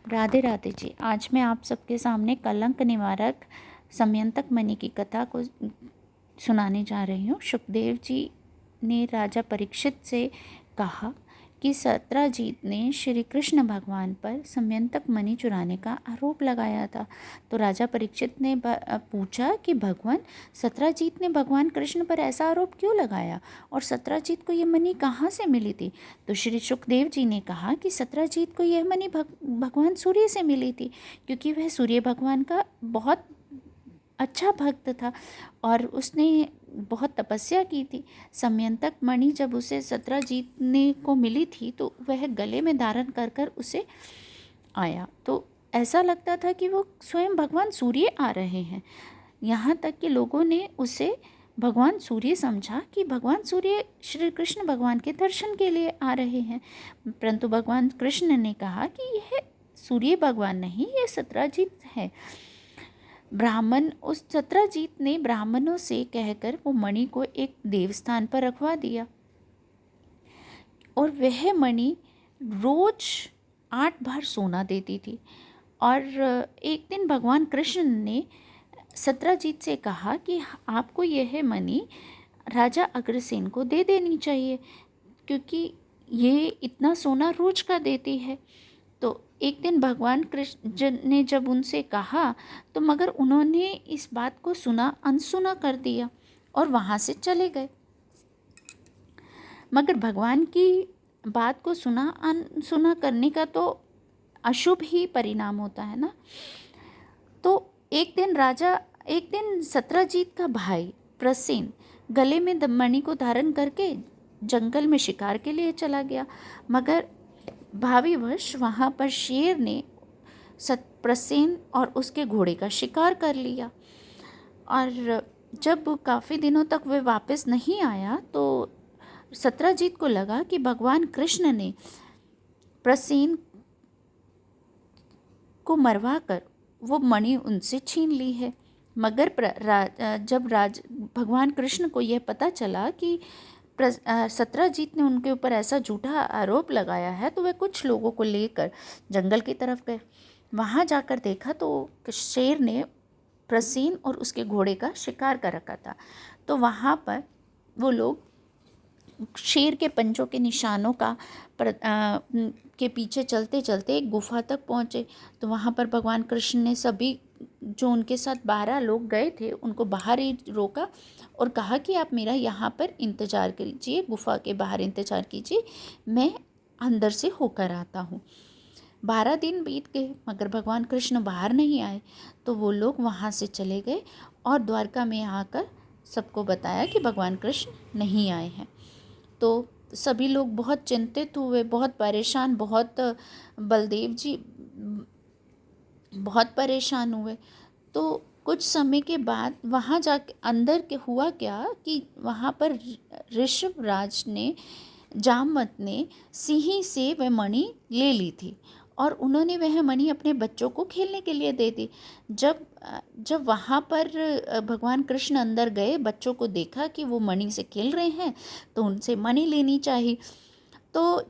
राधे राधे जी। आज मैं आप सबके सामने कलंक निवारक समयंतक मणि की कथा को सुनाने जा रही हूँ। सुखदेव जी ने राजा परीक्षित से कहा कि सत्राजीत ने श्री कृष्ण भगवान पर समयंतक मणि चुराने का आरोप लगाया था। तो राजा परीक्षित ने पूछा कि भगवान सत्राजीत ने भगवान कृष्ण पर ऐसा आरोप क्यों लगाया और सत्राजीत को ये मणि कहाँ से मिली थी। तो श्री सुखदेव जी ने कहा कि सत्राजीत को यह मणि भगवान सूर्य से मिली थी, क्योंकि वह सूर्य भगवान का बहुत अच्छा भक्त था और उसने बहुत तपस्या की थी। समयंतक मणि जब उसे सत्राजीत ने को मिली थी तो वह गले में धारण कर कर उसे आया, तो ऐसा लगता था कि वो स्वयं भगवान सूर्य आ रहे हैं। यहाँ तक कि लोगों ने उसे भगवान सूर्य समझा कि भगवान सूर्य श्री कृष्ण भगवान के दर्शन के लिए आ रहे हैं। परंतु भगवान कृष्ण ने कहा कि यह सूर्य भगवान नहीं, यह सत्राजीत है। ब्राह्मण उस सत्राजीत ने ब्राह्मणों से कहकर वो मणि को एक देवस्थान पर रखवा दिया और वह मणि रोज 8 बार सोना देती थी। और एक दिन भगवान कृष्ण ने सत्राजीत से कहा कि आपको यह मणि राजा अग्रसेन को दे देनी चाहिए, क्योंकि ये इतना सोना रोज का देती है। तो एक दिन भगवान कृष्ण ने जब उनसे कहा तो मगर उन्होंने इस बात को अनसुना कर दिया और वहाँ से चले गए। मगर भगवान की बात को अनसुना करने का तो अशुभ ही परिणाम होता है ना। तो एक दिन सत्राजीत का भाई प्रसेन गले में मणि को धारण करके जंगल में शिकार के लिए चला गया, मगर भावीवश वहाँ पर शेर ने प्रसेन और उसके घोड़े का शिकार कर लिया। और जब काफ़ी दिनों तक वह वापस नहीं आया तो सत्राजीत को लगा कि भगवान कृष्ण ने प्रसेन को मरवा कर वो मणि उनसे छीन ली है। मगर जब भगवान कृष्ण को यह पता चला कि सत्राजीत ने उनके ऊपर ऐसा झूठा आरोप लगाया है तो वे कुछ लोगों को लेकर जंगल की तरफ गए। वहाँ जाकर देखा तो शेर ने प्रसेन और उसके घोड़े का शिकार कर रखा था। तो वहाँ पर वो लोग शेर के पंजों के निशानों के पीछे चलते चलते एक गुफा तक पहुँचे। तो वहाँ पर भगवान कृष्ण ने सभी जो उनके साथ 12 लोग गए थे उनको बाहर ही रोका और कहा कि आप मेरा यहाँ पर इंतज़ार कीजिए, गुफा के बाहर इंतज़ार कीजिए, मैं अंदर से होकर आता हूँ। 12 दिन बीत गए मगर भगवान कृष्ण बाहर नहीं आए। तो वो लोग वहाँ से चले गए और द्वारका में आकर सबको बताया कि भगवान कृष्ण नहीं आए हैं। तो सभी लोग बहुत चिंतित हुए, बहुत परेशान, बलदेव जी बहुत परेशान हुए। तो कुछ समय के बाद वहाँ जाके अंदर के हुआ क्या कि वहाँ पर ऋषभराज ने जामवंत ने सिंही से वह मणि ले ली थी और उन्होंने वह मणि अपने बच्चों को खेलने के लिए दे दी। जब वहाँ पर भगवान कृष्ण अंदर गए, बच्चों को देखा कि वो मणि से खेल रहे हैं तो उनसे मणि लेनी चाहिए। तो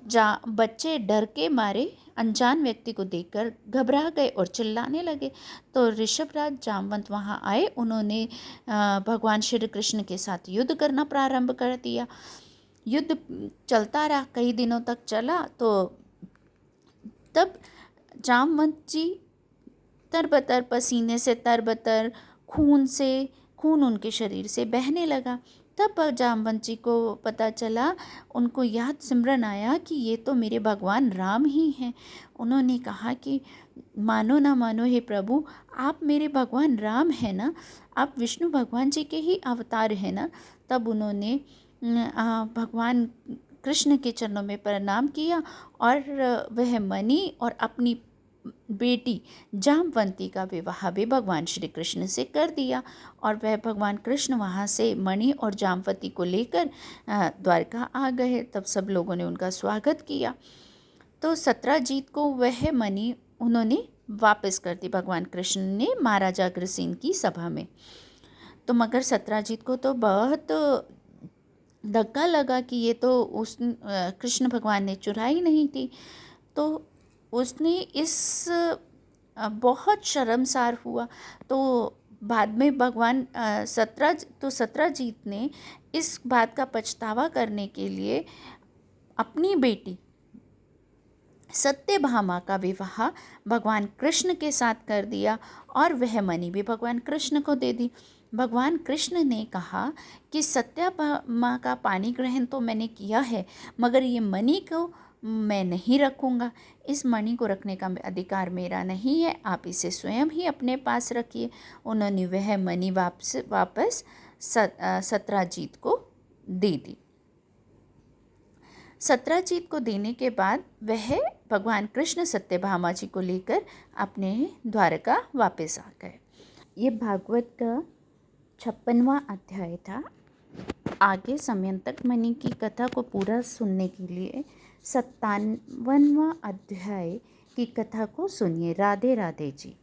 बच्चे डर के मारे अनजान व्यक्ति को देखकर घबरा गए और चिल्लाने लगे। तो ऋषभराज जामवंत वहाँ आए, उन्होंने भगवान श्री कृष्ण के साथ युद्ध करना प्रारंभ कर दिया। युद्ध चलता रहा, कई दिनों तक चला। तो तब जामवंत जी तरबतर पसीने से तरबतर, खून उनके शरीर से बहने लगा। तब जामवंत जी को पता चला, उनको याद सिमरन आया कि ये तो मेरे भगवान राम ही हैं। उन्होंने कहा कि मानो ना मानो हे प्रभु, आप मेरे भगवान राम हैं ना, आप विष्णु भगवान जी के ही अवतार हैं ना। तब उन्होंने भगवान कृष्ण के चरणों में प्रणाम किया और वह मणि और अपनी बेटी जामवंती का विवाह भी भगवान श्री कृष्ण से कर दिया। और वह भगवान कृष्ण वहाँ से मणि और जामवंती को लेकर द्वारका आ गए। तब सब लोगों ने उनका स्वागत किया। तो सत्राजीत को वह मणि उन्होंने वापस कर दी भगवान कृष्ण ने महाराजा अग्रसेन की सभा में। तो मगर सत्राजीत को तो बहुत धक्का लगा कि ये तो कृष्ण भगवान ने चुराई नहीं थी। तो उसने इस बहुत शर्मसार हुआ। तो बाद में भगवान सत्रजीत ने इस बात का पछतावा करने के लिए अपनी बेटी सत्यभामा का विवाह भगवान कृष्ण के साथ कर दिया और वह मणि भी भगवान कृष्ण को दे दी। भगवान कृष्ण ने कहा कि सत्यभामा का पानी ग्रहण तो मैंने किया है, मगर ये मणि को मैं नहीं रखूँगा। इस मणि को रखने का अधिकार मेरा नहीं है, आप इसे स्वयं ही अपने पास रखिए। उन्होंने वह मणि वापस सत्यजीत को दे दी। सत्यजीत को देने के बाद वह भगवान कृष्ण सत्यभामा जी को लेकर अपने द्वारका वापस आ गए। ये भागवत का 56वां अध्याय था। आगे समयंतक मणि की कथा को पूरा सुनने के लिए 57वां अध्याय की कथा को सुनिए। राधे राधे जी।